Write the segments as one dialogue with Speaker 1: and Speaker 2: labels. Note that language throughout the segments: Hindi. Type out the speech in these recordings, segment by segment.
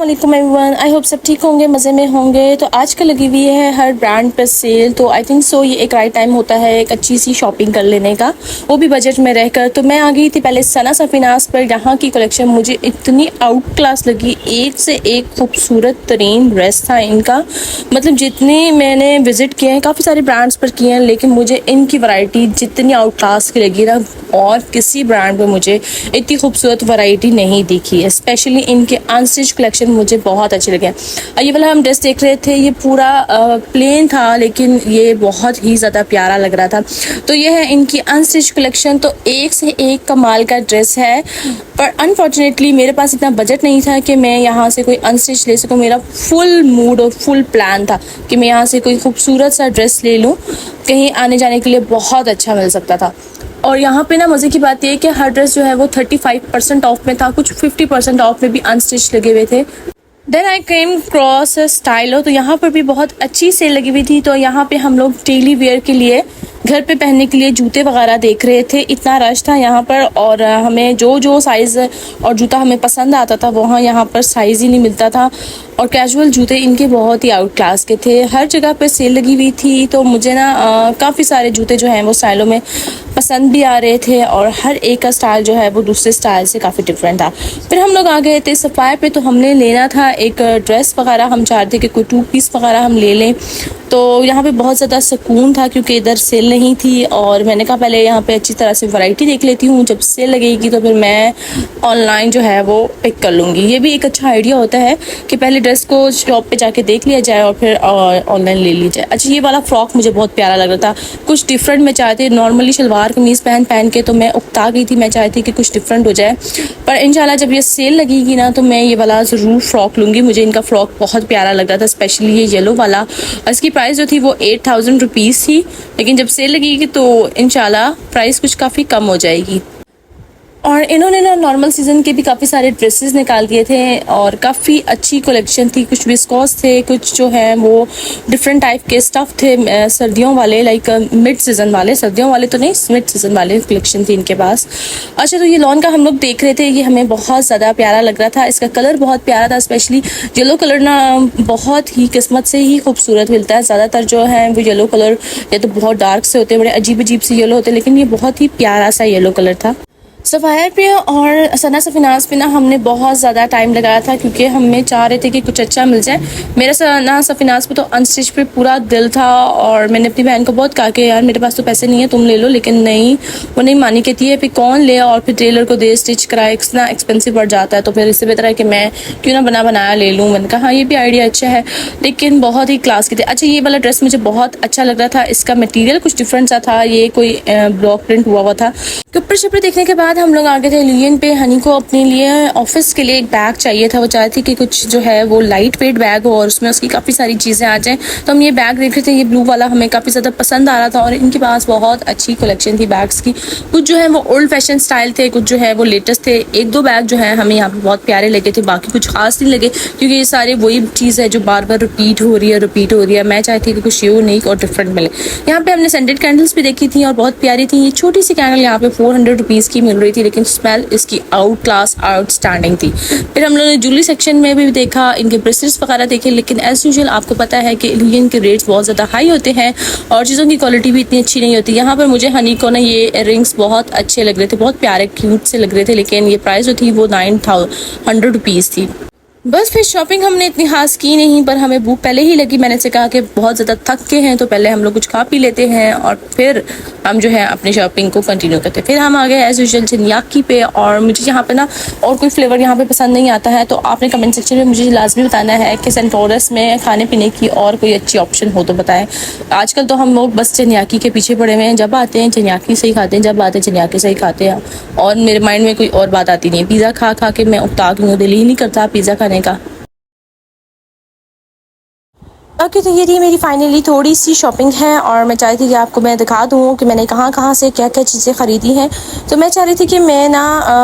Speaker 1: वालेकुम एवरीवन, आई होप सब ठीक होंगे, मज़े में होंगे। तो आजकल लगी हुई है हर ब्रांड पर सेल, तो आई थिंक सो ये एक राइट टाइम होता है एक अच्छी सी शॉपिंग कर लेने का, वो भी बजट में रहकर। तो मैं आ गई थी पहले सना सफीनास पर। यहाँ की कलेक्शन मुझे इतनी आउट क्लास लगी, एक से एक खूबसूरत तरीन ड्रेस था इनका। मतलब जितने मैंने विज़िट किए हैं, काफ़ी सारे ब्रांड्स पर किए हैं, लेकिन मुझे इनकी वैरायटी जितनी आउट क्लास की लगी ना, और किसी ब्रांड पे मुझे इतनी खूबसूरत वैरायटी नहीं दिखी है। स्पेशली इनके अनस्टिच कलेक्शन मुझे बहुत अच्छे लगे। ये वाला हम ड्रेस देख रहे थे, ये पूरा प्लेन था, लेकिन ये बहुत ही ज़्यादा प्यारा लग रहा था। तो ये है इनकी अनस्टिच कलेक्शन। तो एक से एक कमाल का ड्रेस है, पर अनफॉर्चुनेटली मेरे पास इतना बजट नहीं था कि मैं यहाँ से कोई अनस्टिच ले सकूँ। मेरा फुल मूड और फुल प्लान था कि मैं यहाँ से कोई खूबसूरत सा ड्रेस ले लूँ, कहीं आने जाने के लिए बहुत अच्छा मिल सकता था। और यहाँ पे ना मज़े की बात ये है कि हर ड्रेस जो है वो 35% ऑफ में था, कुछ 50% ऑफ में भी अनस्टिच लगे हुए थे। Then I came cross Stylo, तो यहाँ पर भी बहुत अच्छी सेल लगी हुई थी। तो यहाँ पे हम लोग डेली वेयर के लिए, घर पे पहनने के लिए जूते वगैरह देख रहे थे। इतना रश था यहाँ पर, और हमें जो जो साइज़ और जूता हमें पसंद आता था वहाँ यहाँ पर साइज़ ही नहीं मिलता था। और कैजुअल जूते इनके बहुत ही आउट क्लास के थे। हर जगह पर सेल लगी हुई थी, तो मुझे ना काफ़ी सारे जूते जो हैं वो स्टाइलों में पसंद भी आ रहे थे, और हर एक का स्टाइल जो है वो दूसरे स्टाइल से काफ़ी डिफरेंट था। फिर हम लोग आ गए थे सफ़ायर पे, तो हमने लेना था एक ड्रेस वगैरह। हम चाहते थे कि कोई 2 पीस वगैरह हम ले लें। तो यहाँ पे बहुत ज़्यादा सुकून था क्योंकि इधर सेल नहीं थी, और मैंने कहा पहले यहाँ पे अच्छी तरह से वैरायटी देख लेती हूँ, जब सेल लगेगी तो फिर मैं ऑनलाइन जो है वो पिक कर लूँगी। ये भी एक अच्छा आइडिया होता है कि पहले ड्रेस को शॉप पे जाके देख लिया जाए और फिर ऑनलाइन ले ली जाए। अच्छा, ये वाला फ्रॉक मुझे बहुत प्यारा लग रहा था, कुछ डिफरेंट मैं चाहती। नॉर्मली शलवार कमीज़ पहन के तो मैं उकता गई थी, मैं चाहती कि कुछ डिफरेंट हो जाए। पर इंशाल्लाह जब ये सेल लगेगी ना, तो मैं ये वाला ज़रूर फ्रॉक लूँगी। मुझे इनका फ्रॉक बहुत प्यारा लग रहा था, स्पेशली ये येलो वाला। और इसकी प्राइस जो थी वो 8000 रुपीज़ थी, लेकिन जब सेल लगेगी तो इंशाल्लाह प्राइस कुछ काफ़ी कम हो जाएगी। और इन्होंने ना नॉर्मल सीज़न के भी काफ़ी सारे ड्रेसेस निकाल दिए थे, और काफ़ी अच्छी कलेक्शन थी। कुछ विस्कोस थे, कुछ जो है वो डिफरेंट टाइप के स्टफ़ थे, सर्दियों वाले, लाइक मिड सीज़न वाले, सर्दियों वाले तो नहीं, मिड सीज़न वाले कलेक्शन थी इनके पास। अच्छा, तो ये लॉन का हम लोग देख रहे थे, ये हमें बहुत ज़्यादा प्यारा लग रहा था। इसका कलर बहुत प्यारा था, स्पेशली येलो कलर ना बहुत ही किस्मत से ही खूबसूरत मिलता है। ज़्यादातर जो है वो येलो कलर या तो बहुत डार्क से होते हैं, बड़े अजीब अजीब से येलो होते हैं, लेकिन ये बहुत ही प्यारा सा येलो कलर था। सफ़ायर पे और सना सफीनास पे ना हमने बहुत ज़्यादा टाइम लगाया था, क्योंकि हमें चाह रहे थे कि कुछ अच्छा मिल जाए। मेरा सना सफीनास पे तो अनस्टिच पे पूरा दिल था, और मैंने अपनी बहन को बहुत कहा कि यार मेरे पास तो पैसे नहीं है, तुम ले लो, लेकिन नहीं, वो नहीं मानी। कहती है फिर कौन ले और फिर टेलर को दे स्टिच कराए, इतना एक्सपेंसिव बढ़ जाता है, तो फिर इससे बेहतर है कि मैं क्यों ना बना बनाया ले लूँ। मैंने कहा हाँ, ये भी आइडिया अच्छा है, लेकिन बहुत ही क्लास के थे। अच्छा, ये वाला ड्रेस मुझे बहुत अच्छा लग रहा था, इसका मटीरियल कुछ डिफरेंट सा था, ये कोई ब्लॉक प्रिंट हुआ था। कपड़े शपड़े देखने के बाद हम लोग आ गए थे लियन पे। हनी को अपने लिए ऑफिस के लिए एक बैग चाहिए था, वो चाहती कि कुछ जो है वो लाइट वेट बैग हो और उसमें उसकी काफ़ी सारी चीज़ें आ जाएं। तो हम ये बैग देख रहे थे, ये ब्लू वाला हमें काफ़ी ज़्यादा पसंद आ रहा था, और इनके पास बहुत अच्छी कलेक्शन थी बैग्स की। कुछ जो है वो ओल्ड फैशन स्टाइल थे, कुछ जो है वो लेटेस्ट थे। एक दो बैग जो है हमें यहाँ पे बहुत प्यारे लगे थे, बाकी कुछ खास नहीं लगे, क्योंकि ये सारे वही चीज़ है जो बार बार रिपीट हो रही है। मैं चाहती कि कुछ यूनिक और डिफरेंट मिले। यहाँ पे हमने सेंटेड कैंडल्स भी देखी थी और बहुत प्यारी थी। ये छोटी सी कैंडल यहाँ पे 400 रुपीज़ की मिल रही थी, लेकिन स्मेल इसकी आउट क्लास आउटस्टैंडिंग थी। फिर हम लोगों ने ज्वेलरी सेक्शन में भी देखा, इनके ब्रेसलेट्स वगैरह देखे, लेकिन एज यूजुअल आपको पता है कि लियन के रेट्स बहुत ज़्यादा हाई होते हैं और चीज़ों की क्वालिटी भी इतनी अच्छी नहीं होती। यहाँ पर मुझे हनी को ना ये रिंग्स बहुत अच्छे लग रहे थे, बहुत प्यारे क्यूट से लग रहे थे, लेकिन ये प्राइस जो थी वो 900 रुपीज़ थी। बस फिर शॉपिंग हमने इतनी खास की नहीं, पर हमें भूख पहले ही लगी। मैंने से कहा कि बहुत ज़्यादा थक के हैं, तो पहले हम लोग कुछ खा पी लेते हैं और फिर हम जो है अपनी शॉपिंग को कंटिन्यू करते हैं। फिर हम आ गए एज यूजुअल चिन्याकी पे, और मुझे यहाँ पे ना और कोई फ्लेवर यहाँ पे पसंद नहीं आता है, तो आपने कमेंट सेक्शन में मुझे लाजमी बताना है कि सेंटोरस में खाने पीने की और कोई अच्छी ऑप्शन हो तो बताएं। आजकल तो हम लोग बस चिन्याकी के पीछे पड़े हुए हैं, जब आते हैं चिन्याकी से ही खाते हैं, जब आते हैं चिन्याकी से ही खाते हैं, और मेरे माइंड में कोई और बात आती नहीं है। पिज़्ज़ा खा खा के मैं उकता गई हूँ, दिल ही नहीं करता पिज़्ज़ा खाने का। ओके, तो ये थी मेरी फाइनली थोड़ी सी शॉपिंग है और मैं चाहती थी कि आपको मैं दिखा दूँ कि मैंने कहाँ कहाँ से क्या क्या चीज़ें ख़रीदी हैं। तो मैं चाह रही थी कि मैं ना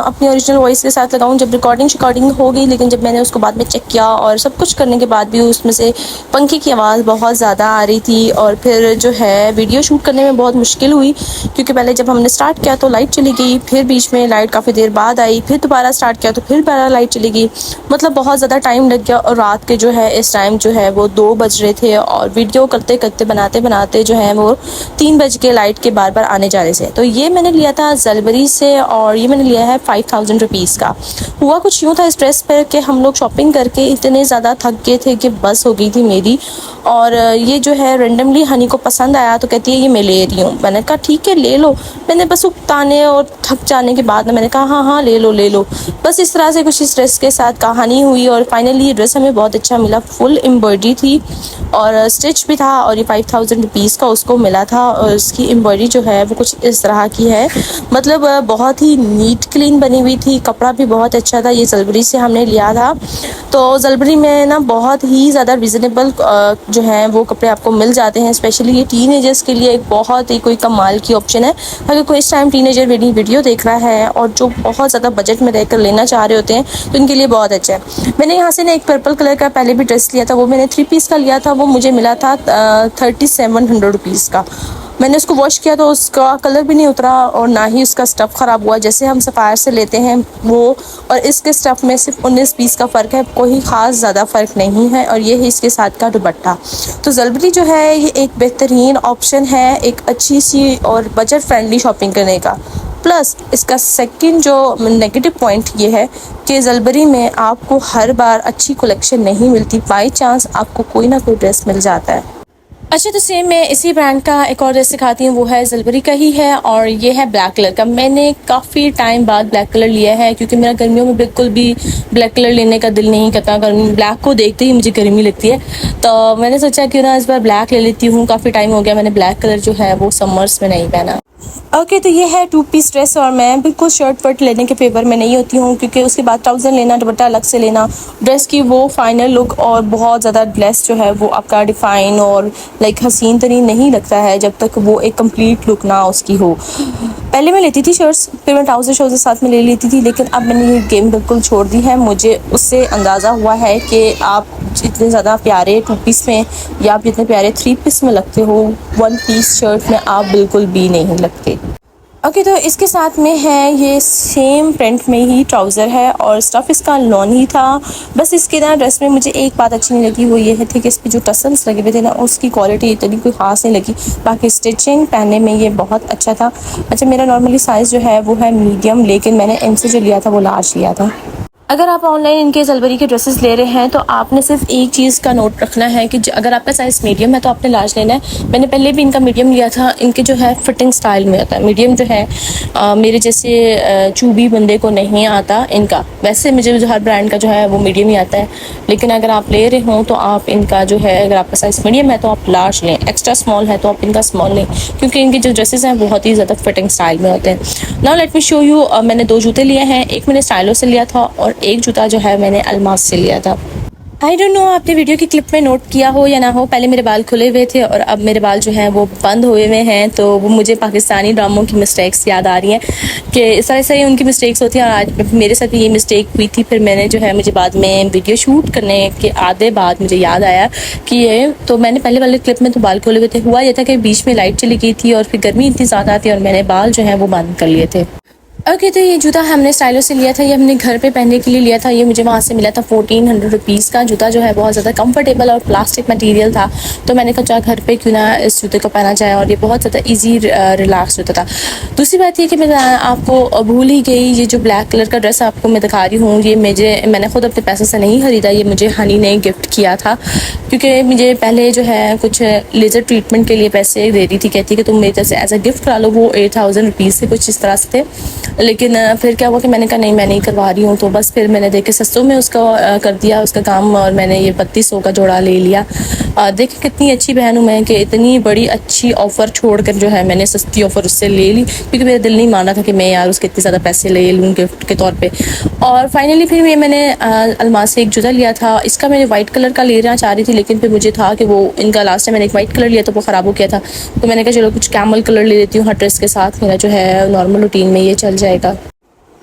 Speaker 1: अपनी ओरिजिनल वॉइस के साथ लगाऊँ जब रिकॉर्डिंग हो गई, लेकिन जब मैंने उसको बाद में चेक किया और सब कुछ करने के बाद भी उसमें से पंखे की आवाज़ बहुत ज़्यादा आ रही थी और फिर जो है वीडियो शूट करने में बहुत मुश्किल हुई, क्योंकि पहले जब हमने स्टार्ट किया तो लाइट चली गई, फिर बीच में लाइट काफ़ी देर बाद आई, फिर दोबारा स्टार्ट किया तो फिर दोबारा लाइट चली गई। मतलब बहुत ज़्यादा टाइम लग गया और रात के जो है इस टाइम जो है वो 2 बज रहे थे और वीडियो करते करते बनाते बनाते जो है वो 3 बज के लाइट के बार बार आने जाने से। तो ये मैंने लिया था ज़लबरी से और ये मैंने लिया है 5000 रुपीज़ का। हुआ कुछ यूँ था इस ड्रेस पर कि हम लोग शॉपिंग करके इतने ज़्यादा थक गए थे कि बस हो गई थी मेरी, और ये जो है रेंडमली हनी को पसंद आया तो कहती है ये मैं ले रही हूँ। मैंने कहा ठीक है ले लो। मैंने बस उकताने और थक जाने के बाद मैंने कहा हाँ हाँ ले लो ले लो। बस इस तरह से कुछ इस ड्रेस के साथ कहानी हुई और फाइनली ये ड्रेस हमें बहुत अच्छा मिला। फुल एम्ब्रॉयडरी थी और स्टिच भी था और ये 5000 रुपीज़ का उसको मिला था और इसकी एम्ब्रॉयडरी जो है वो कुछ इस तरह की है। मतलब बहुत ही नीट क्लीन बनी हुई थी, कपड़ा भी बहुत अच्छा था। ये ज़लबरी से हमने लिया था। तो ज़लबरी में ना बहुत ही ज़्यादा रिजनेबल जो है वो कपड़े आपको मिल जाते हैं। स्पेशली ये टीनेजर्स के लिए एक बहुत ही कोई कमाल की ऑप्शन है। अगर कोई इस टाइम टीनेजर मेरी वीडियो देख रहा है और जो बहुत ज़्यादा बजट में रहकर लेना चाह रहे होते हैं तो इनके लिए बहुत अच्छा है। मैंने यहाँ से ना एक पर्पल कलर का पहले भी ड्रेस लिया था, वो मैंने 3 पीस का लिया था, वो मुझे मिला था 3700 रुपीज़ का। मैंने उसको वॉश किया तो उसका कलर भी नहीं उतरा और ना ही उसका स्टफ़ ख़राब हुआ। जैसे हम सफ़ायर से लेते हैं वो और इसके स्टफ़ में सिर्फ 19-20 का फ़र्क है, कोई ख़ास ज़्यादा फ़र्क नहीं है। और ये है इसके साथ का दुपट्टा। तो ज़लबरी जो है ये एक बेहतरीन ऑप्शन है एक अच्छी सी और बजट फ्रेंडली शॉपिंग करने का। प्लस इसका सेकंड जो नेगेटिव पॉइंट ये है कि ज़लबरी में आपको हर बार अच्छी कलेक्शन नहीं मिलती, बाई चांस आपको कोई ना कोई ड्रेस मिल जाता है। अच्छा, तो सेम मैं इसी ब्रांड का एक और ड्रेस दिखाती हूँ, वो है ज़लबरी का ही है और ये है ब्लैक कलर का। मैंने काफ़ी टाइम बाद ब्लैक कलर लिया है क्योंकि मेरा गर्मियों में बिल्कुल भी ब्लैक कलर लेने का दिल नहीं करता। गर्मी ब्लैक को देखते ही मुझे गर्मी लगती है, तो मैंने सोचा क्यों ना इस बार ब्लैक ले लेती हूँ। काफ़ी टाइम हो गया मैंने ब्लैक कलर जो है वो समर्स में नहीं पहना। ओके, तो ये है 2 पीस ड्रेस और मैं बिल्कुल शर्ट वर्ट लेने के फेवर में नहीं होती हूँ क्योंकि उसके बाद ट्राउज़र लेना, दुपट्टा अलग से लेना, ड्रेस की वो फाइनल लुक और बहुत ज़्यादा ड्रेस जो है वो आपका डिफ़ाइन और लाइक हसीन तरीन नहीं लगता है जब तक वो एक कंप्लीट लुक ना उसकी हो। पहले मैं लेती थी शर्ट्स, फिर मैं ट्राउज़र साथ में ले लेती थी, लेकिन अब मैंने ये गेम बिल्कुल छोड़ दी है। मुझे उससे अंदाज़ा हुआ है कि आप जितने ज़्यादा प्यारे 2 पीस में या आप जितने प्यारे 3 पीस में लगते हो 1 पीस शर्ट में आप बिल्कुल भी नहीं लगते। ओके, तो इसके साथ में है ये सेम प्रिंट में ही ट्राउज़र है और स्टफ़ इसका लॉन ही था। बस इसके ना ड्रेस में मुझे एक बात अच्छी नहीं लगी, वो ये थी कि इस पे जो टसल्स लगे हुए थे ना उसकी क्वालिटी इतनी कोई ख़ास नहीं लगी। बाकी स्टिचिंग पहनने में ये बहुत अच्छा था। अच्छा, मेरा नॉर्मली साइज़ जो है वो है मीडियम, लेकिन मैंने इनसे जो लिया था वो लार्ज लिया था। अगर आप ऑनलाइन इनके ज़लबरी के ड्रेसेस ले रहे हैं तो आपने सिर्फ एक चीज़ का नोट रखना है कि अगर आपका साइज़ मीडियम है तो आपने लार्ज लेना है। मैंने पहले भी इनका मीडियम लिया था। इनके जो है फिटिंग स्टाइल में आता है मीडियम जो है मेरे जैसे चूबी बंदे को नहीं आता इनका। वैसे मुझे जो हर ब्रांड का जो है वो मीडियम ही आता है, लेकिन अगर आप ले रहे हो तो आप इनका जो है अगर आपका साइज़ मीडियम है तो आप लार्ज लें, एक्स्ट्रा स्मॉल है तो आप इनका स्मॉल लें क्योंकि इनके जो ड्रेसेस हैं बहुत ही ज़्यादा फिटिंग स्टाइल में होते हैं। Now let me show you. मैंने 2 जूते लिए हैं, एक मैंने स्टाइलो से लिया था और एक जूता जो है मैंने अल्मास से लिया था। आई डोंट नो आपने वीडियो की क्लिप में नोट किया हो या ना हो, पहले मेरे बाल खुले हुए थे और अब मेरे बाल जो हैं वो बंद हुए हुए हैं, तो वो मुझे पाकिस्तानी ड्रामों की मिस्टेक्स याद आ रही हैं कि इस तरह से ही उनकी मिस्टेक्स होती हैं और आज मेरे साथ भी ये मिस्टेक हुई थी। फिर मैंने जो है मुझे बाद में वीडियो शूट करने के आधे बाद मुझे याद आया कि ये तो मैंने पहले वाले क्लिप में तो बाल खुले हुए थे। हुआ ये था कि बीच में लाइट चली गई थी और फिर गर्मी इतनी ज़्यादा थी और मैंने बाल जो है वो बंद कर लिए थे। ओके, तो ये जूता हमने स्टाइलो से लिया था, ये हमने घर पे पहनने के लिए लिया था। ये मुझे वहाँ से मिला था 1400 रुपीज़ का। जूता जो है बहुत ज़्यादा कंफर्टेबल और प्लास्टिक मटेरियल था, तो मैंने कहा घर पे क्यों ना इस जूते को पहना जाए और ये बहुत ज़्यादा इजी रिलैक्स जूता था। दूसरी बात ये कि मैं आपको भूल ही गई, ये जो ब्लैक कलर का ड्रेस आपको मैं दिखा रही हूँ ये मैंने खुद अपने पैसे से नहीं ख़रीदा, ये मुझे हनी ने गिफ्ट किया था क्योंकि मुझे पहले जो है कुछ लेज़र ट्रीटमेंट के लिए पैसे दे रही थी, कहती कि तुम मेरी तरफ से एज अ गिफ्ट करा लो। वो 8000 रुपीज़ से कुछ इस तरह से थे। लेकिन फिर क्या हुआ कि मैंने कहा नहीं, मैं नहीं करवा रही हूँ। तो बस फिर मैंने देखे सस्तों में उसका कर दिया उसका काम, और मैंने ये 3200 का जोड़ा ले लिया। देखिए कितनी अच्छी बहन हूँ मैं कि इतनी बड़ी अच्छी ऑफ़र छोड़कर जो है मैंने सस्ती ऑफ़र उससे ले ली, क्योंकि मेरा दिल नहीं मान रहा था कि मैं यार उसके इतने ज़्यादा पैसे ले लूँ गिफ्ट के तौर पे। और फाइनली फिर ये मैंने अलमास से एक जुदा लिया था। इसका मैंने वाइट कलर का लेना चाह रही थी, लेकिन फिर मुझे था कि वो इनका लास्ट टाइम मैंने एक वाइट कलर लिया तो वो ख़राब हो गया था। तो मैंने कहा चलो कुछ कैमल कलर ले लेती हूँ, हर ड्रेस के साथ मेरा जो है नॉर्मल रूटीन में ये चल जाएगा।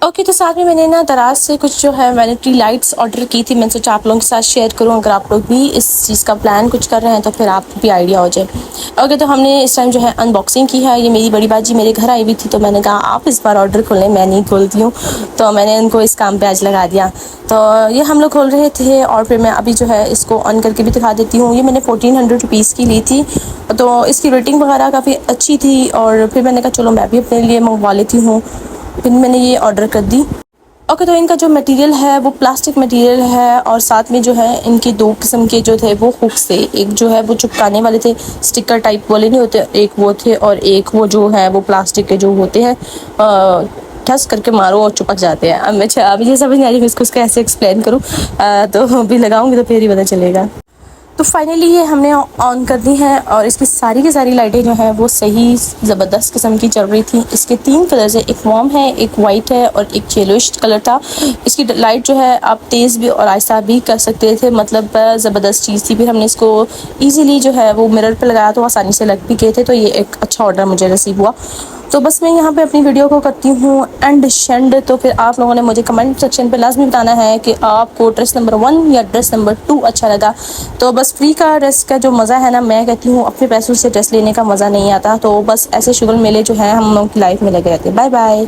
Speaker 1: ओके, तो साथ में मैंने ना दराज से कुछ जो है वैनिटी लाइट्स ऑर्डर की थी। मैंने सोचा आप लोगों के साथ शेयर करूं, अगर आप लोग भी इस चीज़ का प्लान कुछ कर रहे हैं तो फिर आपको भी आइडिया हो जाए। ओके, तो हमने इस टाइम जो है अनबॉक्सिंग की है। ये मेरी बड़ी बाजी मेरे घर आई हुई थी, तो मैंने कहा आप इस बार ऑर्डर खोलें, मैं नहीं खोलती हूँ। तो मैंने उनको इस काम पे आज लगा दिया। तो ये हम लोग खोल रहे थे, और फिर मैं अभी जो है इसको ऑन करके भी दिखा देती हूँ। ये मैंने 1400 रुपीज़ की ली थी, तो इसकी रेटिंग वगैरह काफ़ी अच्छी थी। और फिर मैंने कहा चलो मैं भी अपने लिए मंगवा लेती हूँ, फिर मैंने ये ऑर्डर कर दी। ओके, तो इनका जो मटेरियल है वो प्लास्टिक मटेरियल है, और साथ में जो है इनके दो किस्म के जो थे वो हुक्स थे। एक जो है वो चिपकाने वाले थे, स्टिकर टाइप वाले नहीं होते, एक वो थे, और एक वो जो है वो प्लास्टिक के जो होते हैं, ठस करके मारो और चिपक जाते हैं। अब मैं अभी ये समझ नहीं आ रही मैं इसको कैसे एक्सप्लेन करूँ, तो अभी लगाऊंगी तो फिर ही पता चलेगा। तो फाइनली ये हमने ऑन कर दी है, और इसकी सारी की सारी लाइटें जो है वो सही ज़बरदस्त किस्म की चल रही थी। इसके 3 कलर्स है, एक वार्म है, एक वाइट है, और एक येलोइश कलर था। इसकी लाइट जो है आप तेज़ भी और आहिस्ता भी कर सकते थे, मतलब ज़बरदस्त चीज़ थी। फिर हमने इसको ईज़िली जो है वो मिरर पर लगाया तो आसानी से लग भी गए थे। तो ये एक अच्छा ऑर्डर मुझे रिसीव हुआ। तो बस मैं यहाँ पे अपनी वीडियो को करती हूँ एंड शेंड। तो फिर आप लोगों ने मुझे कमेंट सेक्शन पे लाजमी बताना है कि आपको ड्रेस नंबर 1 या ड्रेस नंबर 2 अच्छा लगा। तो बस फ्री का ड्रेस का जो मज़ा है ना, मैं कहती हूँ अपने पैसों से ड्रेस लेने का मज़ा नहीं आता। तो बस ऐसे शुगल मेले जो है हम लोगों की लाइफ में लगे रहते हैं। Bye bye.